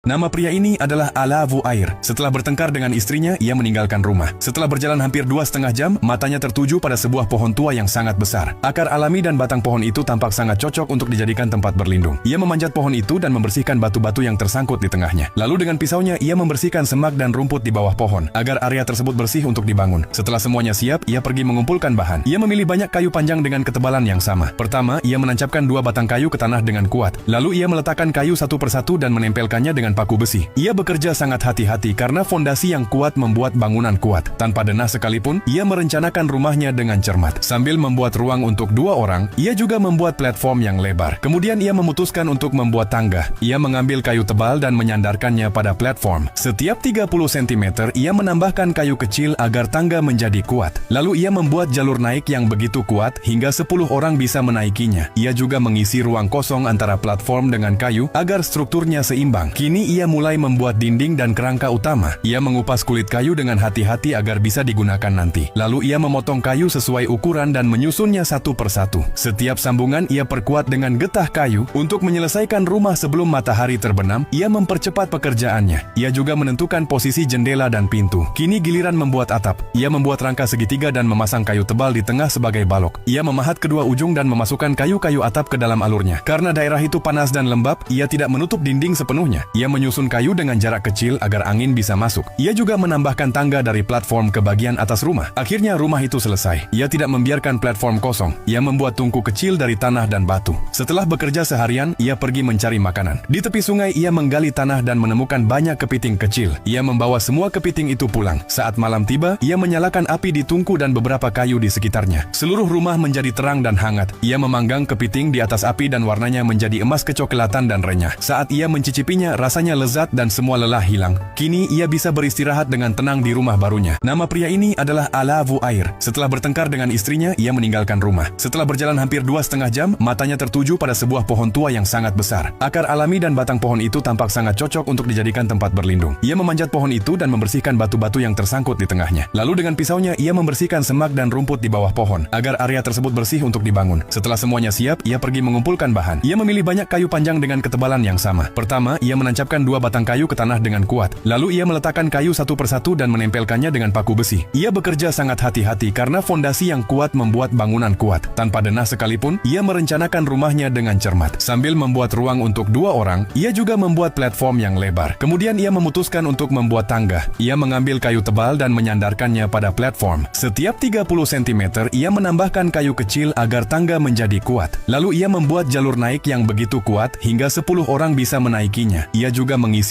Nama pria ini adalah Alavu Air. Setelah bertengkar dengan istrinya, ia meninggalkan rumah. Setelah berjalan hampir 2,5 jam, matanya tertuju pada sebuah pohon tua yang sangat besar. Akar alami dan batang pohon itu tampak sangat cocok untuk dijadikan tempat berlindung. Ia memanjat pohon itu dan membersihkan batu-batu yang tersangkut di tengahnya. Lalu dengan pisaunya, ia membersihkan semak dan rumput di bawah pohon, agar area tersebut bersih untuk dibangun. Setelah semuanya siap, ia pergi mengumpulkan bahan. Ia memilih banyak kayu panjang dengan ketebalan yang sama. Pertama, ia menancapkan 2 batang kayu ke tanah dengan kuat. Lalu ia meletakkan kayu satu persatu dan menempelkannya dengan paku besi. Ia bekerja sangat hati-hati karena fondasi yang kuat membuat bangunan kuat. Tanpa denah sekalipun, ia merencanakan rumahnya dengan cermat. Sambil membuat ruang untuk 2 orang, ia juga membuat platform yang lebar. Kemudian ia memutuskan untuk membuat tangga. Ia mengambil kayu tebal dan menyandarkannya pada platform. Setiap 30 cm, ia menambahkan kayu kecil agar tangga menjadi kuat. Lalu ia membuat jalur naik yang begitu kuat hingga 10 orang bisa menaikinya. Ia juga mengisi ruang kosong antara platform dengan kayu agar strukturnya seimbang. Kini ia mulai membuat dinding dan kerangka utama. Ia mengupas kulit kayu dengan hati-hati agar bisa digunakan nanti. Lalu ia memotong kayu sesuai ukuran dan menyusunnya satu persatu. Setiap sambungan ia perkuat dengan getah kayu. Untuk menyelesaikan rumah sebelum matahari terbenam, ia mempercepat pekerjaannya. Ia juga menentukan posisi jendela dan pintu. Kini giliran membuat atap. Ia membuat rangka segitiga dan memasang kayu tebal di tengah sebagai balok. Ia memahat kedua ujung dan memasukkan kayu-kayu atap ke dalam alurnya. Karena daerah itu panas dan lembab, ia tidak menutup dinding sepenuhnya. Ia menyusun kayu dengan jarak kecil agar angin bisa masuk. Ia juga menambahkan tangga dari platform ke bagian atas rumah. Akhirnya rumah itu selesai. Ia tidak membiarkan platform kosong. Ia membuat tungku kecil dari tanah dan batu. Setelah bekerja seharian, ia pergi mencari makanan. Di tepi sungai, ia menggali tanah dan menemukan banyak kepiting kecil. Ia membawa semua kepiting itu pulang. Saat malam tiba, ia menyalakan api di tungku dan beberapa kayu di sekitarnya. Seluruh rumah menjadi terang dan hangat. Ia memanggang kepiting di atas api dan warnanya menjadi emas kecoklatan dan renyah. Saat ia mencicipinya, rasanya lezat dan semua lelah hilang. Kini ia bisa beristirahat dengan tenang di rumah barunya. Nama pria ini adalah Alavu Air. Setelah bertengkar dengan istrinya, ia meninggalkan rumah. Setelah berjalan hampir 2,5 jam, matanya tertuju pada sebuah pohon tua yang sangat besar. Akar alami dan batang pohon itu tampak sangat cocok untuk dijadikan tempat berlindung. Ia memanjat pohon itu dan membersihkan batu-batu yang tersangkut di tengahnya. Lalu dengan pisaunya, ia membersihkan semak dan rumput di bawah pohon, agar area tersebut bersih untuk dibangun. Setelah semuanya siap, ia pergi mengumpulkan bahan. Ia memilih banyak kayu panjang dengan ketebalan yang sama. Pertama, ia menancapkan 2 batang kayu ke tanah dengan kuat. Lalu ia meletakkan kayu satu persatu dan menempelkannya dengan paku besi. Ia bekerja sangat hati-hati karena fondasi yang kuat membuat bangunan kuat. Tanpa denah sekalipun, ia merencanakan rumahnya dengan cermat. Sambil membuat ruang untuk 2 orang, ia juga membuat platform yang lebar. Kemudian ia memutuskan untuk membuat tangga. Ia mengambil kayu tebal dan menyandarkannya pada platform. Setiap 30 cm, ia menambahkan kayu kecil agar tangga menjadi kuat. Lalu ia membuat jalur naik yang begitu kuat hingga 10 orang bisa menaikinya. Ia juga mengisi